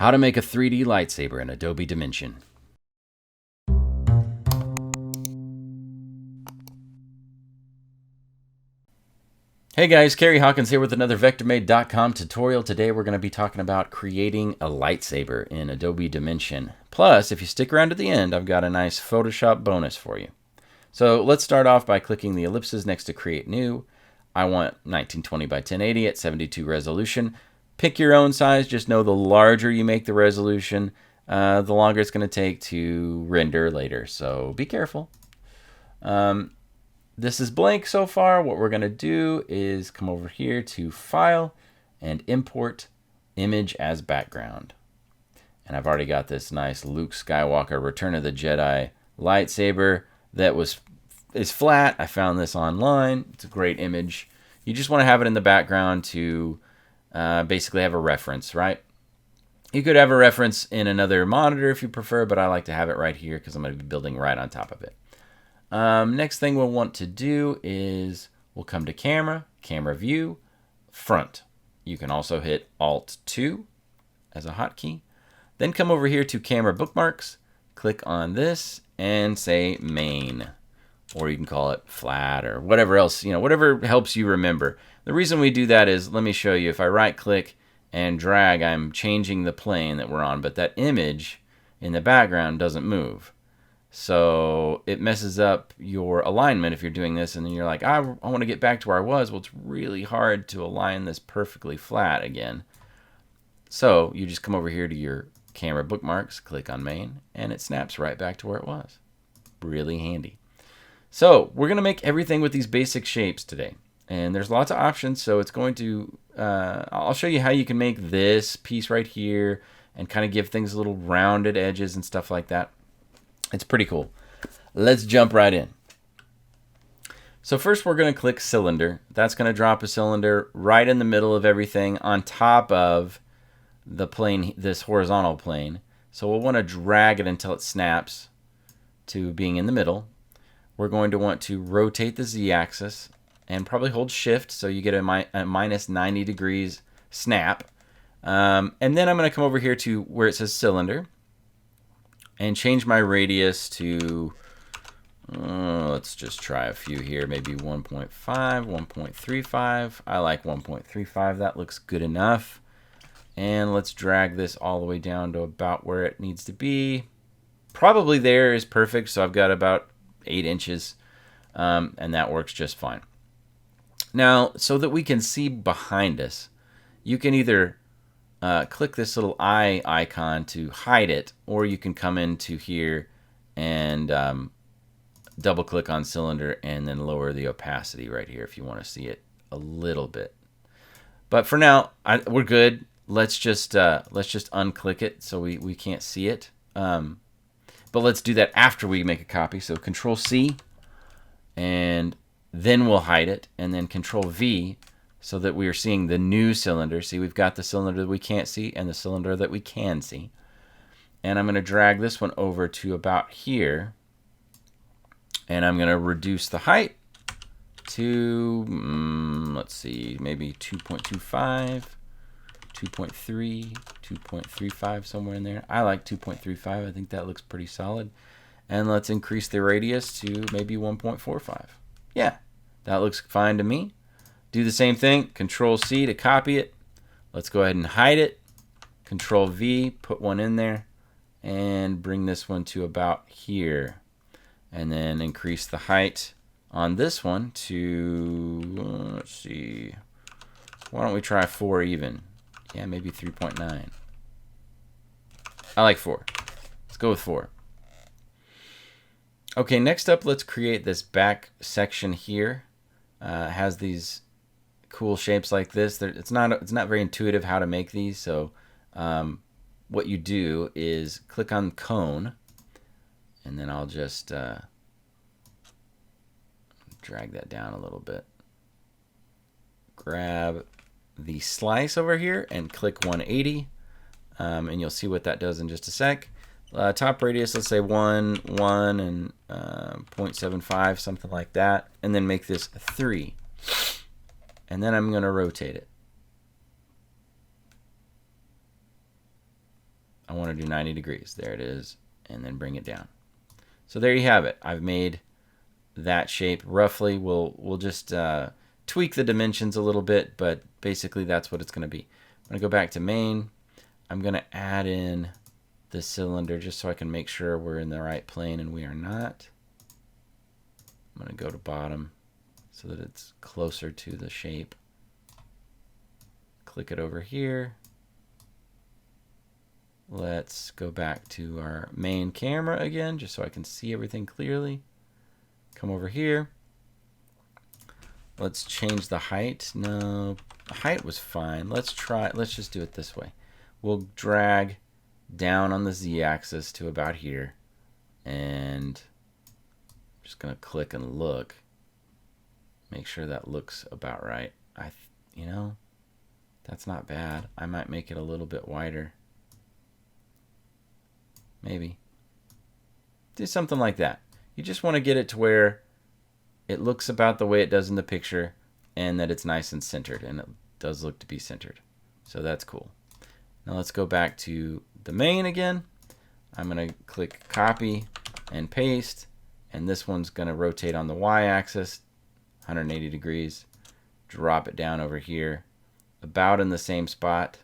How to make a 3D lightsaber in Adobe Dimension. Hey guys, Kerry Hawkins here with another VectorMade.com tutorial. Today we're going to be talking about creating a lightsaber in Adobe Dimension. Plus, if you stick around to the end, I've got a nice Photoshop bonus for you. So let's start off by clicking the ellipses next to Create New. I want 1920 by 1080 at 72 resolution. Pick your own size. Just know the larger you make the resolution, the longer it's going to take to render later. So be careful. This is blank so far. What we're going to do is come over here to File and Import Image as Background. And I've already got this nice Luke Skywalker Return of the Jedi lightsaber that is flat. I found this online. It's a great image. You just want to have it in the background to basically have a reference, right? You could have a reference in another monitor if you prefer, but I like to have it right here because I'm going to be building right on top of it. Next thing we'll want to do is we'll come to Camera, Camera View, Front. You can also hit Alt-2 as a hotkey. Then come over here to Camera Bookmarks, click on this, and say Main. Or you can call it Flat or whatever else, whatever helps you remember. The reason we do that is, let me show you. If I right-click and drag, I'm changing the plane that we're on, but that image in the background doesn't move. So it messes up your alignment if you're doing this, and then you're like, I want to get back to where I was. Well, it's really hard to align this perfectly flat again. So you just come over here to your camera bookmarks, click on Main, and it snaps right back to where it was. Really handy. So we're going to make everything with these basic shapes today. And there's lots of options, so it's going to, I'll show you how you can make this piece right here and kind of give things little rounded edges and stuff like that. It's pretty cool. Let's jump right in. So first we're going to click Cylinder. That's going to drop a cylinder right in the middle of everything on top of the plane, this horizontal plane. So we'll want to drag it until it snaps to being in the middle. We're going to want to rotate the Z-axis and probably hold Shift so you get a minus 90 degrees snap. And then I'm going to come over here to where it says Cylinder and change my radius to, let's just try a few here, maybe 1.5, 1.35. I like 1.35. That looks good enough. And let's drag this all the way down to about where it needs to be. Probably there is perfect, so I've got about 8 inches, and that works just fine. Now, so that we can see behind us, you can either click this little eye icon to hide it, or you can come into here and double click on Cylinder and then lower the opacity right here if you want to see it a little bit. But for now, we're good. Let's just unclick it so we can't see it. But let's do that after we make a copy. So Control C, and then we'll hide it, and then Control V, so that we are seeing the new cylinder. See, we've got the cylinder that we can't see and the cylinder that we can see. And I'm going to drag this one over to about here, and I'm going to reduce the height to, let's see, maybe 2.25. 2.3, 2.35, somewhere in there. I like 2.35. I think that looks pretty solid. And let's increase the radius to maybe 1.45. Yeah, that looks fine to me. Do the same thing. Control C to copy it. Let's go ahead and hide it. Control V, put one in there, and bring this one to about here. And then increase the height on this one to, let's see, why don't we try 4 even? Yeah, maybe 3.9. I like 4. Let's go with 4. Okay, next up, let's create this back section here. It has these cool shapes like this. It's not very intuitive how to make these. So what you do is click on Cone, and then I'll just drag that down a little bit. Grab the slice over here and click 180, and you'll see what that does in just a sec. Top radius, let's say 1, and 0.75, something like that, and then make this 3. And then I'm going to rotate it. I want to do 90 degrees. There it is. And then bring it down. So there you have it. I've made that shape roughly. We'll just tweak the dimensions a little bit, but basically that's what it's going to be. I'm going to go back to main. I'm going to add in the cylinder just so I can make sure we're in the right plane, and we are not. I'm going to go to bottom so that it's closer to the shape. Click it over here. Let's go back to our main camera again, just so I can see everything clearly. Come over here. Let's change the height. No, the height was fine. Let's just do it this way. We'll drag down on the Z-axis to about here. And I'm just going to click and look. Make sure that looks about right. You know, that's not bad. I might make it a little bit wider. Maybe. Do something like that. You just want to get it to where it looks about the way it does in the picture and that it's nice and centered, and it does look to be centered. So that's cool. Now let's go back to the main again. I'm going to click copy and paste, and this one's going to rotate on the y-axis 180 degrees. Drop it down over here about in the same spot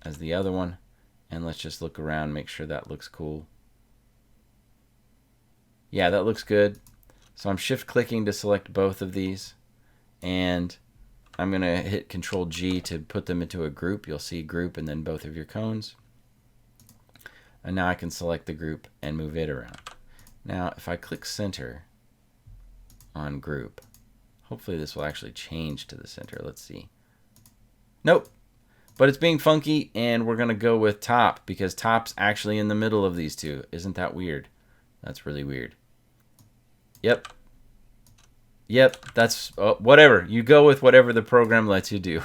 as the other one, and let's just look around, make sure that looks cool. Yeah, that looks good. So I'm shift clicking to select both of these, and I'm going to hit Control G to put them into a group. You'll see group and then both of your cones. And now I can select the group and move it around. Now if I click center on group, hopefully this will actually change to the center. Let's see. Nope. But it's being funky, and we're going to go with top because top's actually in the middle of these two. Isn't that weird? That's really weird. Yep. That's whatever. You go with whatever the program lets you do.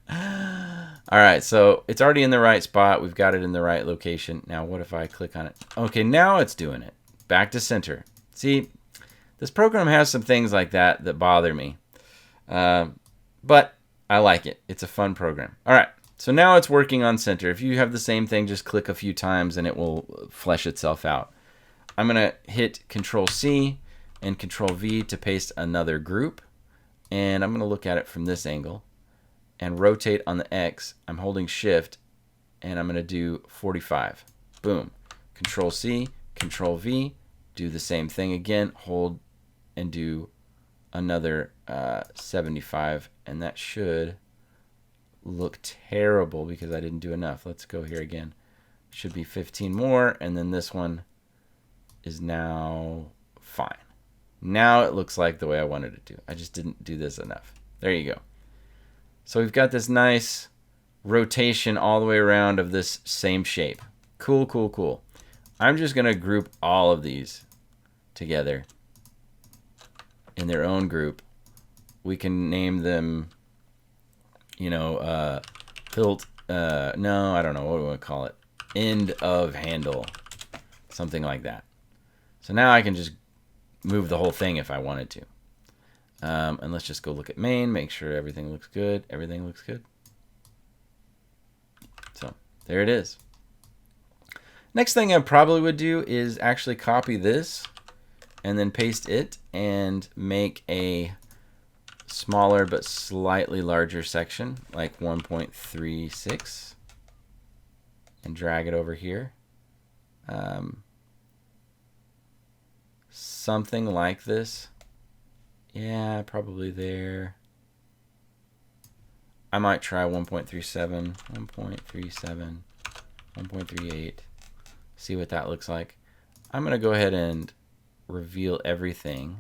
All right, so it's already in the right spot. We've got it in the right location. Now, what if I click on it? Okay, now it's doing it. Back to center. See, this program has some things like that that bother me. But I like it. It's a fun program. All right. So now it's working on center. If you have the same thing, just click a few times and it will flesh itself out. I'm going to hit Control C and Control V to paste another group. And I'm going to look at it from this angle and rotate on the X. I'm holding Shift and I'm going to do 45. Boom. Control C, Control V, do the same thing again. Hold and do another 75, and that should look terrible because I didn't do enough. Let's go here again. Should be 15 more, and then this one is now fine. Now it looks like the way I wanted it to. I just didn't do this enough. There you go. So we've got this nice rotation all the way around of this same shape. Cool, cool, cool. I'm just going to group all of these together in their own group. We can name them, you know, Hilt, no, I don't know, what do we want to call it? End of handle, something like that. So now I can just move the whole thing if I wanted to. And let's just go look at main, make sure everything looks good. Everything looks good. So there it is. Next thing I probably would do is actually copy this and then paste it and make a smaller but slightly larger section, like 1.36, and drag it over here. Something like this. Yeah, probably there. I might try 1.37, 1.37, 1.38. See what that looks like. I'm going to go ahead and reveal everything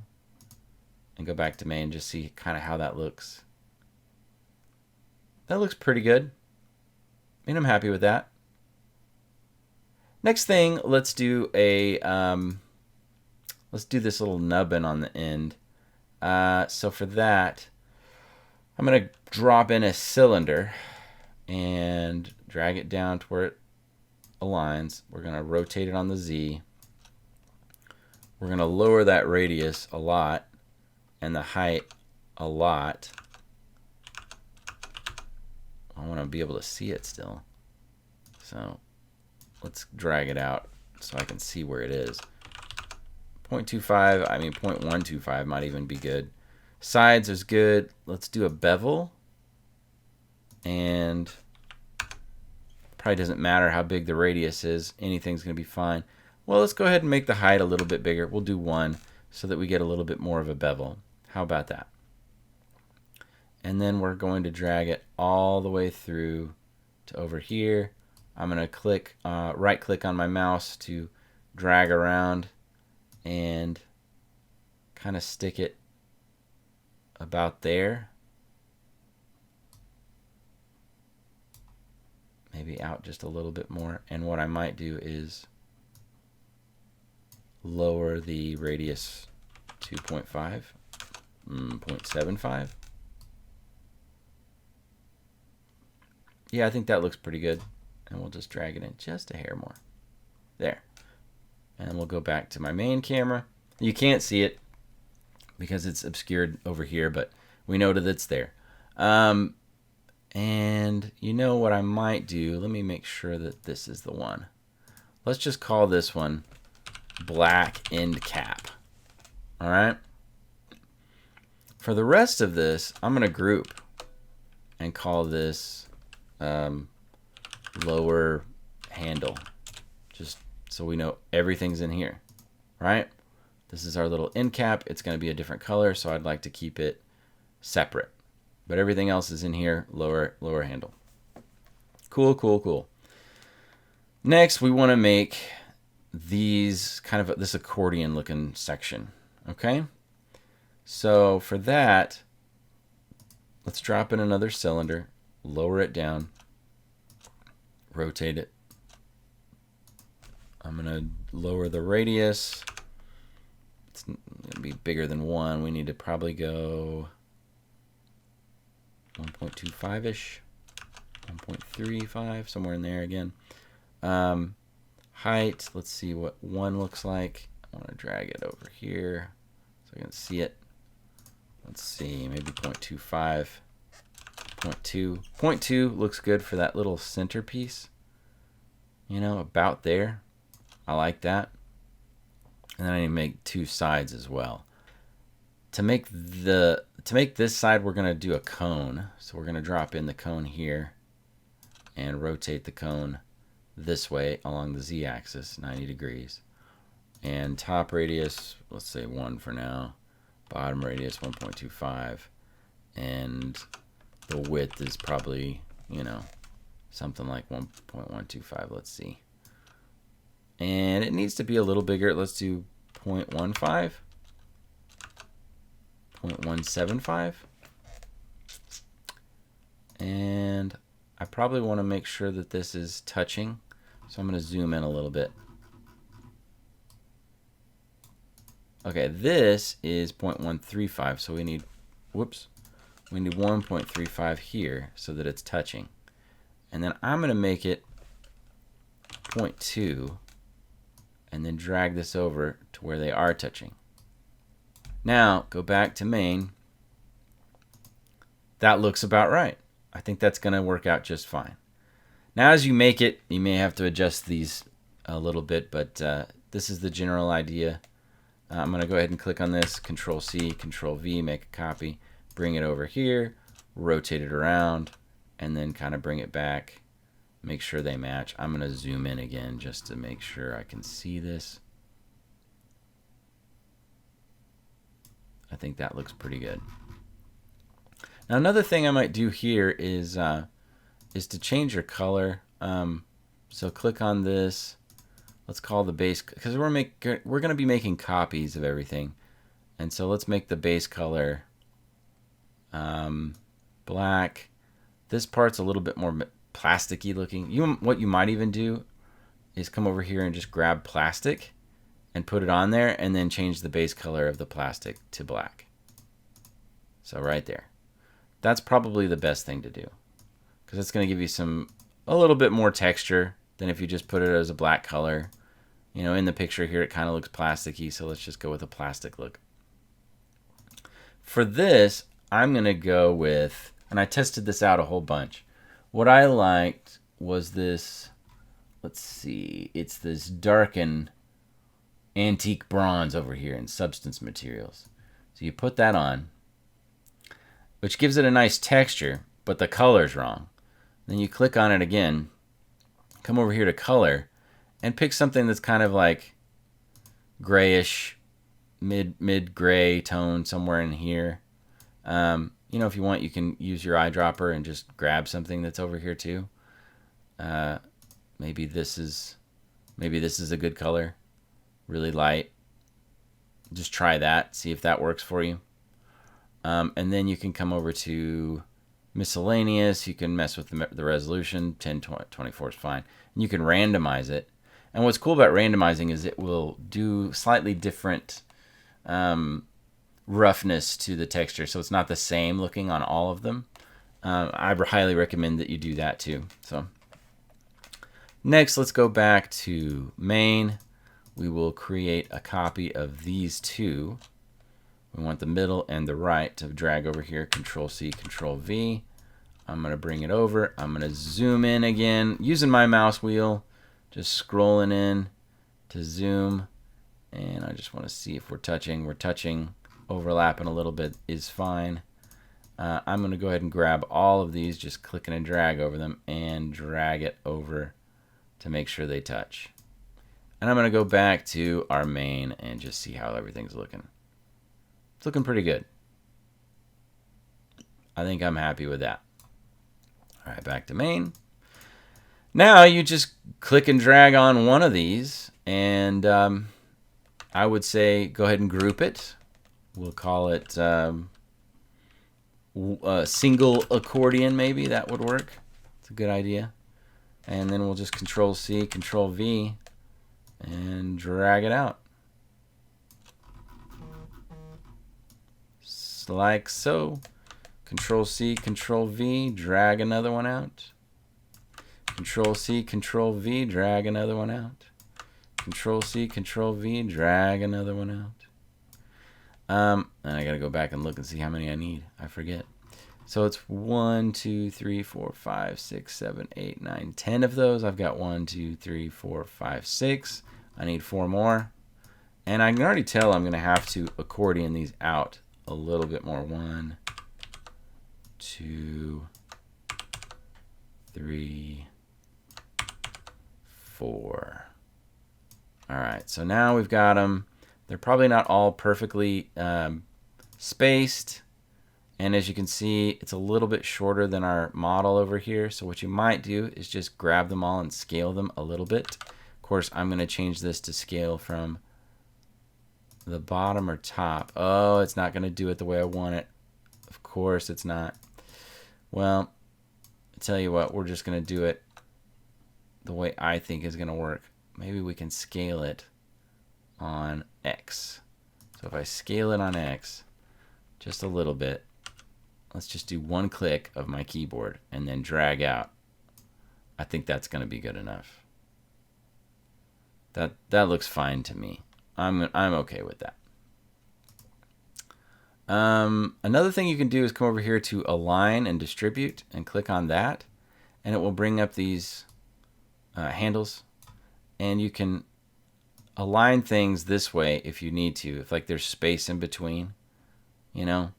and go back to main and just see kind of how that looks. That looks pretty good. I mean, I'm happy with that. Next thing, let's do a let's do this little nubbin on the end. So for that, I'm going to drop in a cylinder and drag it down to where it aligns. We're going to rotate it on the Z. We're going to lower that radius a lot and the height a lot. I want to to be able to see it still. So let's drag it out so I can see where it is. 0.25, I mean 0.125 might even be good. Sides is good. Let's do a bevel. And probably doesn't matter how big the radius is. Anything's going to be fine. Well, let's go ahead and make the height a little bit bigger. We'll do 1 so that we get a little bit more of a bevel. How about that? And then we're going to drag it all the way through to over here. I'm going to click, right click on my mouse to drag around and kind of stick it about there. Maybe out just a little bit more. And what I might do is lower the radius to 0.5, 0.75. Yeah, I think that looks pretty good. And we'll just drag it in just a hair more. There. And we'll go back to my main camera. You can't see it because it's obscured over here, but we know that it's there. And you know what I might do? Let me make sure that this is the one. Let's just call this one black end cap. All right. For the rest of this, I'm going to group and call this lower handle, just so we know everything's in here, right? This is our little end cap. It's going to be a different color, so I'd like to keep it separate. But everything else is in here, lower handle. Cool, cool, cool. Next, we want to make these kind of this accordion looking section, okay? So for that, let's drop in another cylinder, lower it down, rotate it. I'm going to lower the radius. It's going to be bigger than 1. We need to probably go 1.25-ish, 1.35, somewhere in there again. Height, let's see what 1 looks like. I want to drag it over here so I can see it. Let's see, maybe 0.25, 0.2. 0.2 looks good for that little centerpiece. You know, about there. I like that. And then I need to make 2 sides as well. To make this side, we're going to do a cone. So we're going to drop in the cone here and rotate the cone this way along the z-axis, 90 degrees. And top radius, let's say 1 for now. Bottom radius, 1.25. And the width is probably, you know, something like 1.125. Let's see. And it needs to be a little bigger. Let's do 0.15. 0.175. And I probably want to make sure that this is touching. So I'm going to zoom in a little bit. Okay, this is 0.135. So we need, whoops, we need 1.35 here so that it's touching. And then I'm going to make it 0.2 and then drag this over to where they are touching. Now, go back to main. That looks about right. I think that's going to work out just fine. Now, as you make it, you may have to adjust these a little bit, but this is the general idea. I'm going to go ahead and click on this, Control-C, Control-V, make a copy, bring it over here, rotate it around, and then kind of bring it back. Make sure they match. I'm going to zoom in again just to make sure I can see this. I think that looks pretty good. Now another thing I might do here is to change your color. So click on this. Let's call the base, because we're going to be making copies of everything, and so let's make the base color black. This part's a little bit more plasticky looking. What you might even do is come over here and just grab plastic and put it on there, and then change the base color of the plastic to black. So right there. That's probably the best thing to do, because it's going to give you a little bit more texture than if you just put it as a black color. You know, in the picture here, it kind of looks plasticky, so let's just go with a plastic look. For this, I'm going to go with, and I tested this out a whole bunch, what I liked was this, let's see, it's this darkened antique bronze over here in substance materials. So you put that on, which gives it a nice texture, but the color's wrong. Then you click on it again, come over here to color, and pick something that's kind of like grayish, mid gray tone somewhere in here. You know, if you want, you can use your eyedropper and just grab something that's over here too. Maybe this is a good color, really light. Just try that, see if that works for you. And then you can come over to miscellaneous. You can mess with the resolution. 1024 is fine. And you can randomize it. And what's cool about randomizing is it will do slightly different roughness to the texture, so it's not the same looking on all of them. I highly recommend that you do that too. So next, let's go back to main. We will create a copy of these two. We want the middle and the right to drag over here. Control C, Control V. I'm going to bring it over. I'm going to zoom in again using my mouse wheel, just scrolling in to zoom. And I just want to see if we're touching. We're touching. Overlapping a little bit is fine. I'm going to go ahead and grab all of these, just clicking and drag over them, and drag it over to make sure they touch. And I'm going to go back to our main and just see how everything's looking. It's looking pretty good. I think I'm happy with that. All right, back to main. Now you just click and drag on one of these, and I would say go ahead and group it. We'll call it a single accordion, maybe. That would work. It's a good idea. And then we'll just Control C, Control V, and drag it out. Like so. Control C, Control V, drag another one out. Control C, Control V, drag another one out. Control C, Control V, drag another one out. And I gotta go back and look and see how many I need. I forget. So it's 1, 2, 3, 4, 5, 6, 7, 8, 9, 10 of those. I've got 1, 2, 3, 4, 5, 6. I need 4 more. And I can already tell I'm gonna have to accordion these out a little bit more. 1, 2, 3, 4. All right, so now we've got them. They're probably not all perfectly spaced. And as you can see, it's a little bit shorter than our model over here. So what you might do is just grab them all and scale them a little bit. Of course, I'm going to change this to scale from the bottom or top. Oh, it's not going to do it the way I want it. Of course it's not. Well, I tell you what, we're just going to do it the way I think is going to work. Maybe we can scale it on X. So if I scale it on X just a little bit, let's just do one click of my keyboard and then drag out. I think that's going to be good enough. That looks fine to me. I'm okay with that. Another thing you can do is come over here to align and distribute and click on that, and it will bring up these handles, and you can align things this way if you need to, if like there's space in between, you know.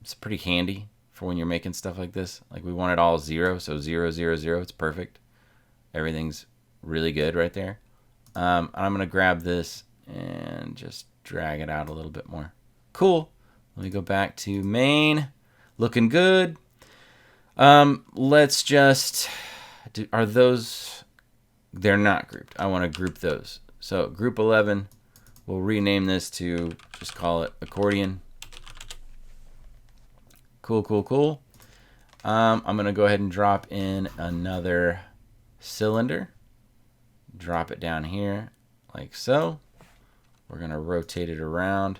It's pretty handy for when you're making stuff like this. Like we want it all 0, so 0, 0, 0. It's perfect. Everything's really good right there. I'm gonna grab this and just drag it out a little bit more. Cool. Let me go back to main. Looking good. Let's just do, are those, they're not grouped. I want to group those. So group 11, we'll rename this to, just call it accordion. Cool, cool, cool. I'm going to go ahead and drop in another cylinder. Drop it down here like so. We're going to rotate it around.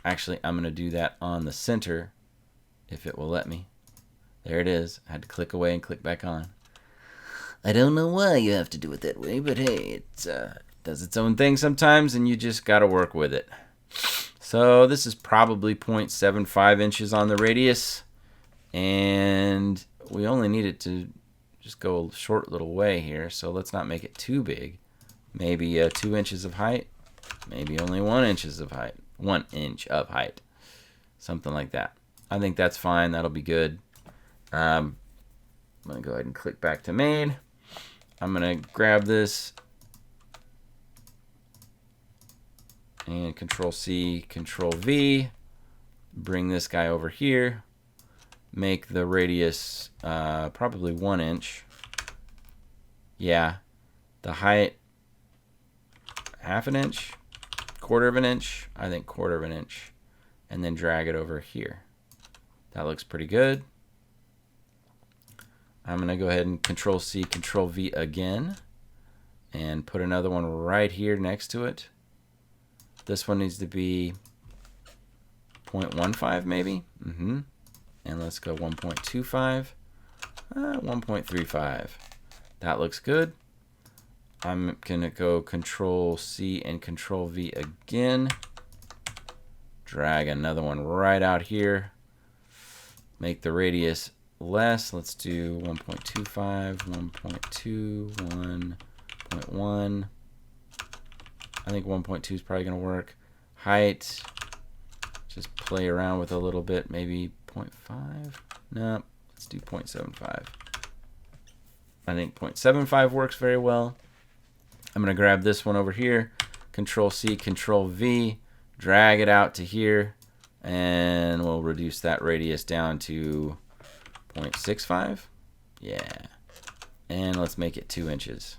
Actually, I'm going to do that on the center if it will let me. There it is. I had to click away and click back on. I don't know why you have to do it that way, but hey, it does its own thing sometimes, and you just got to work with it. So this is probably 0.75 inches on the radius, And we only need it to just go a short little way here, so let's not make it too big. Maybe 2 inches of height, maybe only 1 inch of height, 1 inch of height, something like that. I think that's fine. That'll be good. I'm gonna go ahead and click back to main. I'm gonna grab this and Control C, Control V, bring this guy over here, make the radius probably 1 inch. Yeah, the height half an inch, quarter of an inch, I think quarter of an inch, and then drag it over here. That looks pretty good. I'm going to go ahead and Control C, Control V again, and put another one right here next to it. This one needs to be 0.15 maybe. And let's go 1.25, 1.35. That looks good. I'm going to go Control C and Control V again. Drag another one right out here. Make the radius less. Let's do 1.25, 1.2, 1.1. I think 1.2 is probably going to work. Height, just play around with a little bit. Maybe 0.5. No, let's do 0.75. I think 0.75 works very well. I'm going to grab this one over here, Control C, Control V, drag it out to here, and we'll reduce that radius down to 0.65. Yeah. And let's make it 2 inches.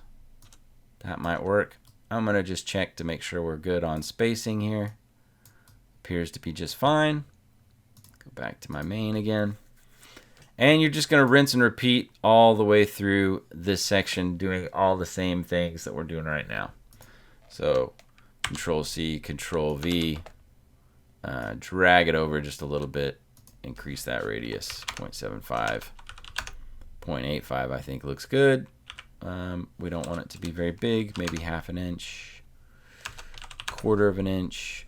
That might work. I'm going to just check to make sure we're good on spacing here. Appears to be just fine. Go back to my main again. And you're just going to rinse and repeat all the way through this section, doing all the same things that we're doing right now. So Control C, Control V, drag it over just a little bit, increase that radius, 0.75, 0.85 I think looks good. We don't want it to be very big, maybe half an inch, quarter of an inch,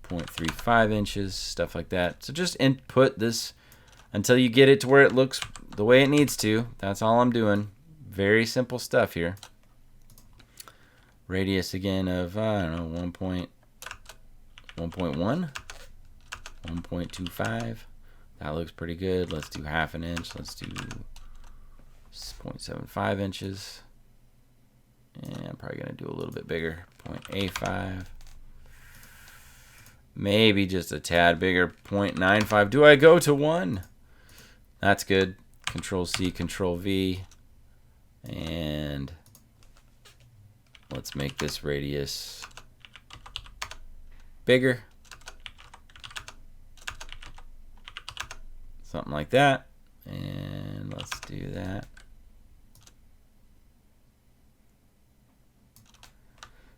0.35 inches, stuff like that. So just input this until you get it to where it looks the way it needs to. That's all I'm doing. Very simple stuff here. Radius again of, I don't know, 1.1, 1.25. That looks pretty good. Let's do half an inch. Let's do 0.75 inches. And I'm probably going to do a little bit bigger, 0.85. Maybe just a tad bigger, 0.95. Do I go to 1? That's good. Control C, Control V. And let's make this radius bigger. Something like that. And let's do that.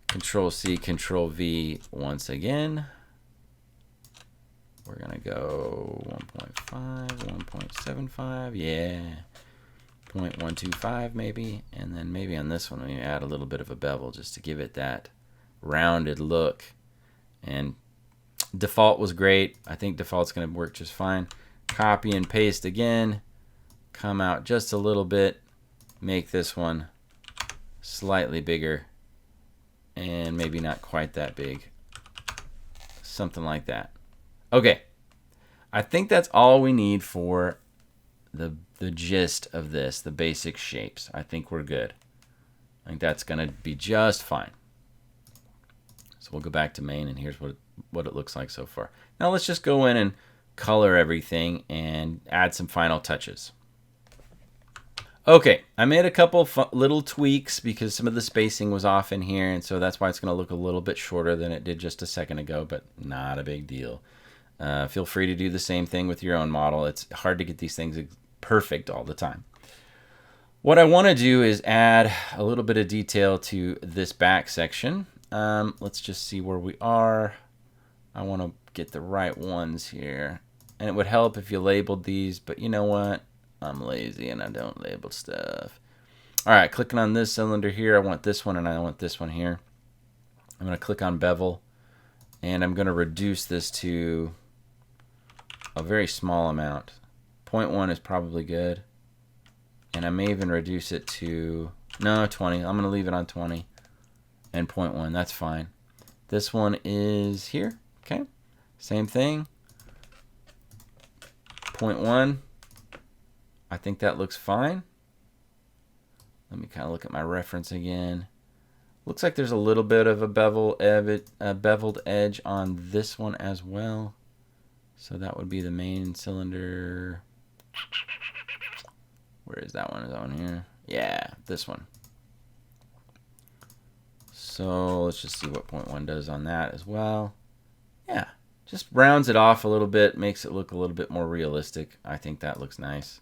Control C, Control V once again. We're going to go 1.5, 1.75, yeah, 0.125 maybe, and then maybe on this one we add a little bit of a bevel just to give it that rounded look. And default was great. I think default's going to work just fine. Copy and paste again, come out just a little bit, make this one slightly bigger, and maybe not quite that big, something like that. Okay, I think that's all we need for the gist of this, the basic shapes. I think we're good. I think that's going to be just fine. So we'll go back to main, and here's what it looks like so far. Now let's just go in and color everything and add some final touches. Okay, I made a couple little tweaks because some of the spacing was off in here, and so that's why it's going to look a little bit shorter than it did just a second ago, but not a big deal. Feel free to do the same thing with your own model. It's hard to get these things perfect all the time. What I want to do is add a little bit of detail to this back section. Let's just see where we are. I want to get the right ones here. And it would help if you labeled these, but you know what? I'm lazy and I don't label stuff. All right, clicking on this cylinder here. I want this one and I want this one here. I'm going to click on bevel and I'm going to reduce this to a very small amount, 0.1 is probably good. And I may even reduce it to, no, 20. I'm going to leave it on 20 and 0.1. That's fine. This one is here. Okay. Same thing. 0.1. I think that looks fine. Let me kind of look at my reference again. Looks like there's a little bit of a beveled edge on this one as well. So that would be the main cylinder. Where is that one? Is that one here? Yeah, this one. So let's just see what 0.1 does on that as well. Yeah, just rounds it off a little bit, makes it look a little bit more realistic. I think that looks nice.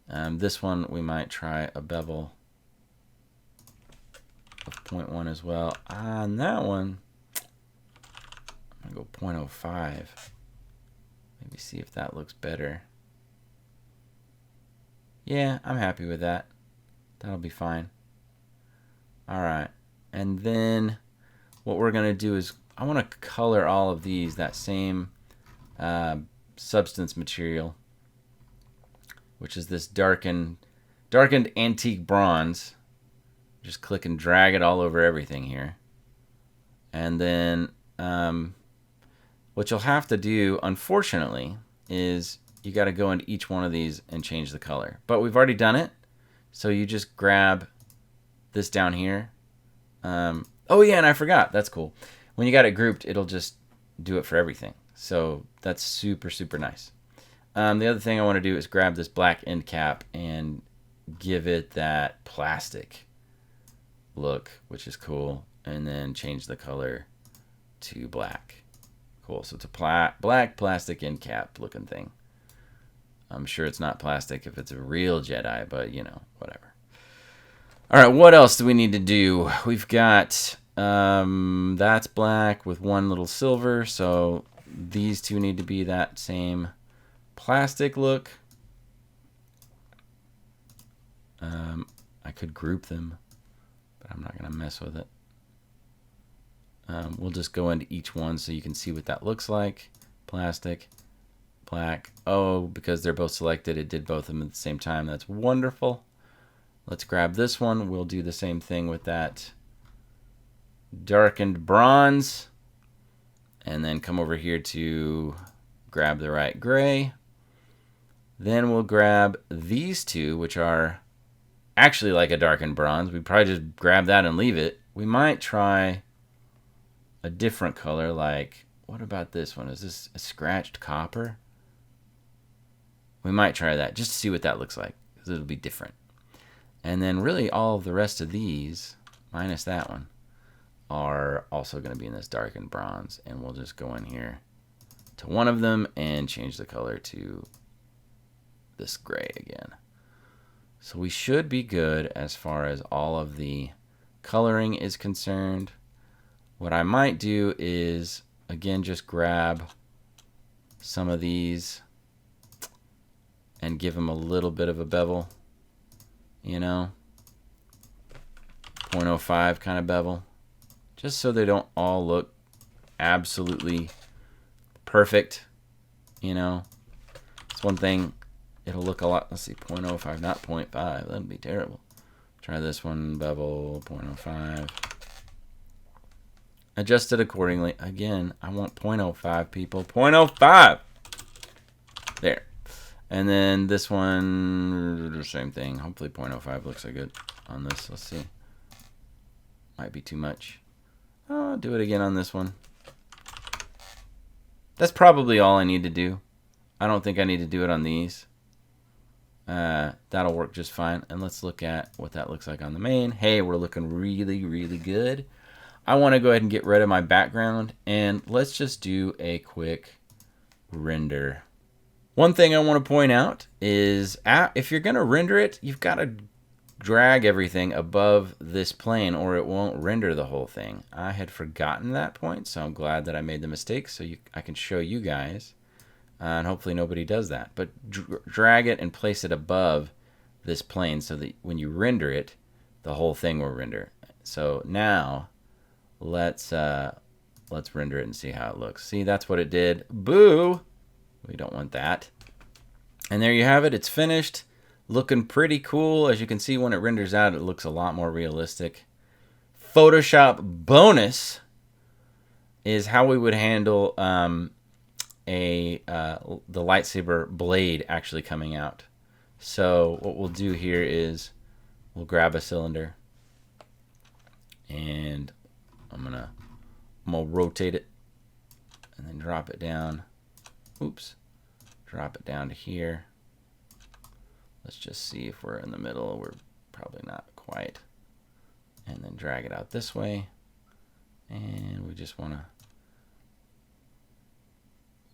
This one we might try a bevel of 0.1 as well. On that one, I'm going to go 0.05. Maybe see if that looks better. Yeah, I'm happy with that. That'll be fine. All right. And then what we're going to do is I want to color all of these that same substance material, which is this darkened antique bronze. Just click and drag it all over everything here. And then what you'll have to do, unfortunately, is you got to go into each one of these and change the color. But we've already done it. So you just grab this down here. Oh yeah, and I forgot. That's cool. When you got it grouped, it'll just do it for everything. So that's super, super nice. The other thing I want to do is grab this black end cap and give it that plastic look, which is cool. And then change the color to black. Cool. So it's a black plastic end cap looking thing. I'm sure it's not plastic if it's a real Jedi, but you know, whatever. All right, what else do we need to do? We've got that's black with one little silver, so these two need to be that same plastic look. I could group them, but I'm not going to mess with it. We'll just go into each one so you can see what that looks like. Plastic, black. Oh, because they're both selected, it did both of them at the same time. That's wonderful. Let's grab this one. We'll do the same thing with that darkened bronze. And then come over here to grab the right gray. Then we'll grab these two, which are actually like a darkened bronze. We probably just grab that and leave it. We might try a different color, like, what about this one? Is this a scratched copper? We might try that just to see what that looks like, because it'll be different. And then really all of the rest of these, minus that one, are also going to be in this darkened bronze. And we'll just go in here to one of them and change the color to this gray again. So we should be good as far as all of the coloring is concerned. What I might do is, again, just grab some of these and give them a little bit of a bevel, you know, 0.05 kind of bevel, just so they don't all look absolutely perfect, you know. It's one thing, it'll look a lot, let's see, 0.05, not 0.5, that'd be terrible. Try this one, bevel, 0.05. Adjust it accordingly. Again, I want 0.05, people. 0.05! There. And then this one, same thing. Hopefully 0.05 looks like good on this. Let's see. Might be too much. I'll do it again on this one. That's probably all I need to do. I don't think I need to do it on these. That'll work just fine. And let's look at what that looks like on the main. Hey, we're looking really, really good. I want to go ahead and get rid of my background, and let's just do a quick render. One thing I want to point out is if you're going to render it, you've got to drag everything above this plane or it won't render the whole thing. I had forgotten that point, so I'm glad that I made the mistake so I can show you guys, and hopefully nobody does that. But drag it and place it above this plane so that when you render it, the whole thing will render. So now let's render it and see how it looks. See, that's what it did. Boo! We don't want that. And there you have it. It's finished. Looking pretty cool. As you can see, when it renders out, it looks a lot more realistic. Photoshop bonus is how we would handle the lightsaber blade actually coming out. So what we'll do here is we'll grab a cylinder, and I'm gonna rotate it and then drop it down. Oops. Drop it down to here. Let's just see if we're in the middle. We're probably not quite. And then drag it out this way. And we just want to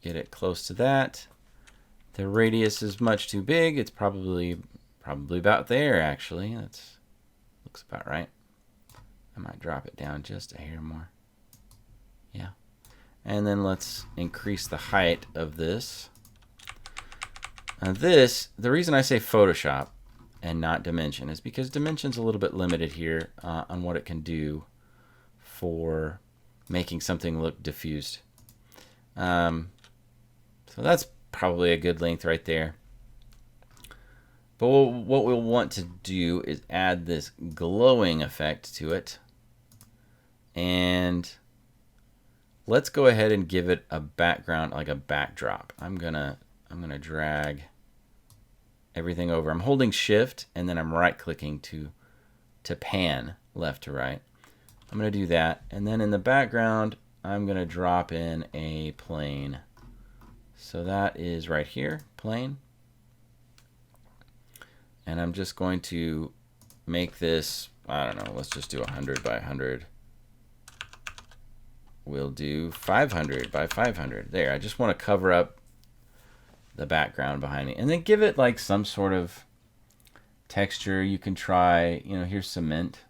get it close to that. The radius is much too big. It's probably about there, actually. That's looks about right. I might drop it down just a hair more. Yeah. And then let's increase the height of this. Now the reason I say Photoshop and not Dimension is because Dimension's a little bit limited here on what it can do for making something look diffused. So that's probably a good length right there. But what we'll want to do is add this glowing effect to it. And let's go ahead and give it a background, like a backdrop. I'm gonna drag everything over. I'm holding Shift and then I'm right clicking to pan left to right. I'm gonna do that, and then in the background I'm gonna drop in a plane. So that is right here, plane. And I'm just going to make this, I don't know, let's just do 100 by 100. We'll do 500 by 500. There, I just want to cover up the background behind me. And then give it like some sort of texture. You can try, here's cement.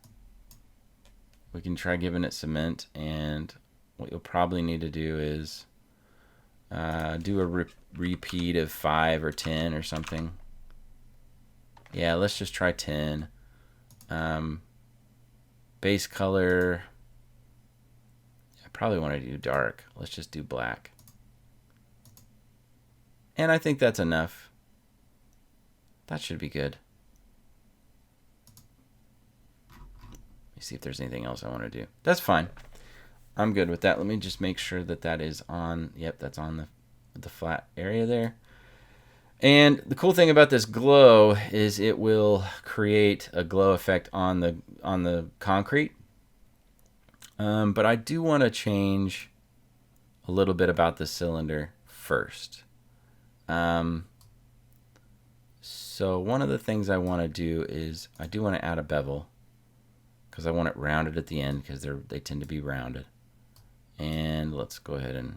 We can try giving it cement. And what you'll probably need to do is do a repeat of 5 or 10 or something. Yeah, let's just try 10. Base color, I probably want to do dark. Let's just do black. And I think that's enough. That should be good. Let me see if there's anything else I want to do. That's fine. I'm good with that. Let me just make sure that that is on. Yep, that's on the flat area there. And the cool thing about this glow is it will create a glow effect on the concrete. But I do want to change a little bit about the cylinder first. So one of the things I want to do is I do want to add a bevel because I want it rounded at the end because they tend to be rounded. And let's go ahead and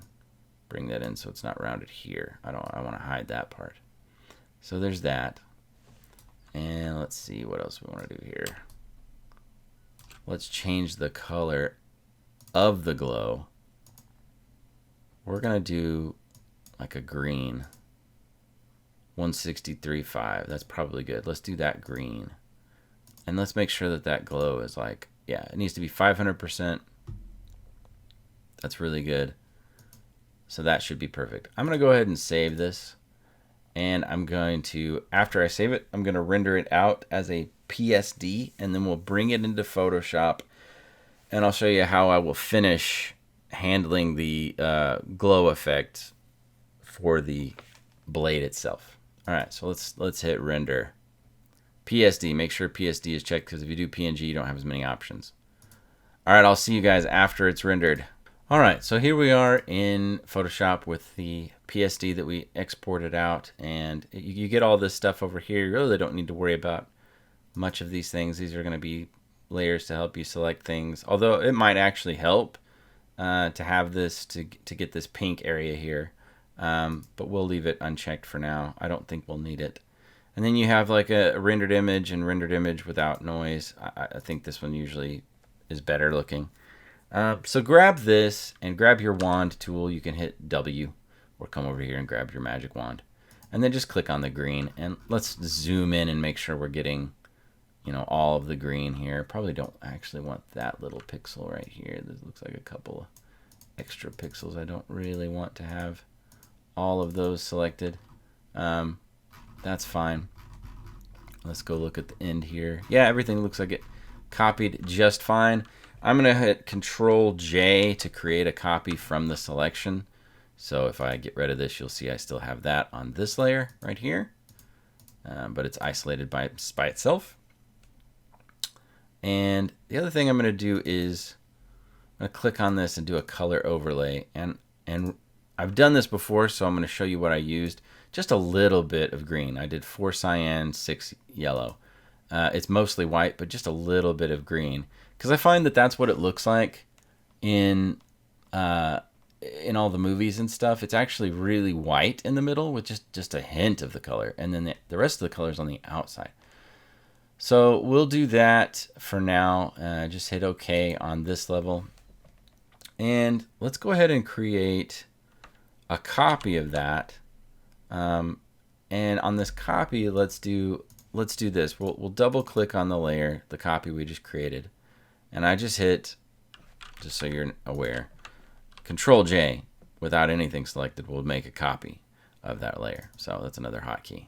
bring that in so it's not rounded here. I want to hide that part. So there's that. And let's see what else we want to do here. Let's change the color of the glow. We're going to do like a green. 163.5. That's probably good. Let's do that green. And let's make sure that that glow is like, yeah, it needs to be 500%. That's really good. So that should be perfect. I'm going to go ahead and save this. And I'm going to, after I save it, I'm going to render it out as a PSD, and then we'll bring it into Photoshop, and I'll show you how I will finish handling the glow effect for the blade itself. All right, so let's hit render. PSD, make sure PSD is checked, because if you do PNG, you don't have as many options. All right, I'll see you guys after it's rendered. All right, so here we are in Photoshop with the PSD that we exported out, and you get all this stuff over here. You really don't need to worry about much of these things. These are going to be layers to help you select things, although it might actually help to have this to get this pink area here, but we'll leave it unchecked for now. I don't think we'll need it. And then you have like a rendered image and rendered image without noise. I think this one usually is better looking. So grab this and grab your wand tool. You can hit W or come over here and grab your magic wand. And then just click on the green. And let's zoom in and make sure we're getting, all of the green here. Probably don't actually want that little pixel right here. This looks like a couple of extra pixels. I don't really want to have all of those selected. That's fine. Let's go look at the end here. Yeah, everything looks like it copied just fine. I'm going to hit Control J to create a copy from the selection. So if I get rid of this, you'll see I still have that on this layer right here. But it's isolated by itself. And the other thing I'm going to do is I'm going to click on this and do a color overlay. And I've done this before, so I'm going to show you what I used. Just a little bit of green. I did 4 cyan, 6 yellow. It's mostly white, but just a little bit of green. Because I find that that's what it looks like in all the movies and stuff. It's actually really white in the middle with just a hint of the color. And then the rest of the color is on the outside. So we'll do that for now. Just hit OK on this level. And let's go ahead and create a copy of that. And on this copy, let's do this. We'll double click on the layer, the copy we just created. And I just hit, just so you're aware, Control J without anything selected will make a copy of that layer. So that's another hotkey.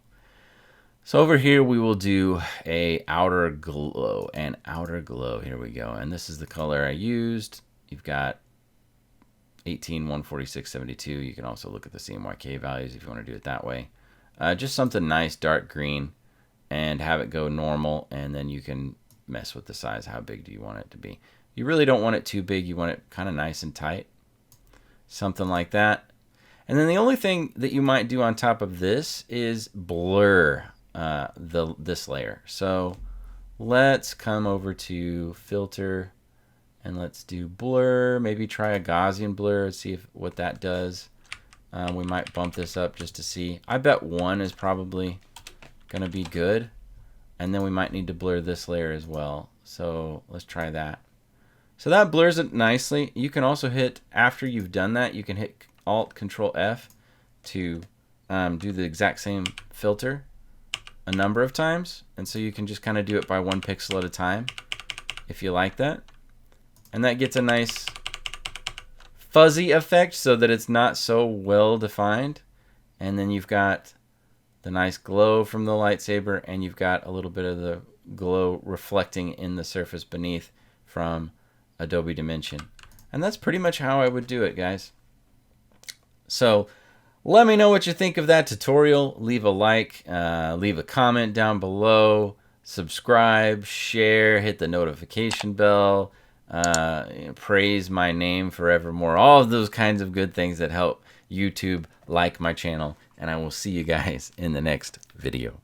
So over here we will do a outer glow, Here we go. And this is the color I used. You've got 18, 146, 72. You can also look at the CMYK values if you want to do it that way. Just something nice, dark green, and have it go normal, and then you can mess with the size. How big do you want it to be? You really don't want it too big. You want it kind of nice and tight. Something like that. And then the only thing that you might do on top of this is blur this layer. So let's come over to filter and let's do blur. Maybe try a Gaussian blur, see what that does. We might bump this up just to see. I bet 1 is probably gonna be good. And then we might need to blur this layer as well. So let's try that. So that blurs it nicely. You can also hit, after you've done that, you can hit Alt Control F to do the exact same filter a number of times. And so you can just kind of do it by 1 pixel at a time if you like that. And that gets a nice fuzzy effect so that it's not so well defined. And then you've got the nice glow from the lightsaber, and you've got a little bit of the glow reflecting in the surface beneath from Adobe Dimension. And that's pretty much how I would do it, guys. So let me know what you think of that tutorial. Leave a like, leave a comment down below, subscribe, share, hit the notification bell, praise my name forevermore. All of those kinds of good things that help YouTube like my channel. And I will see you guys in the next video.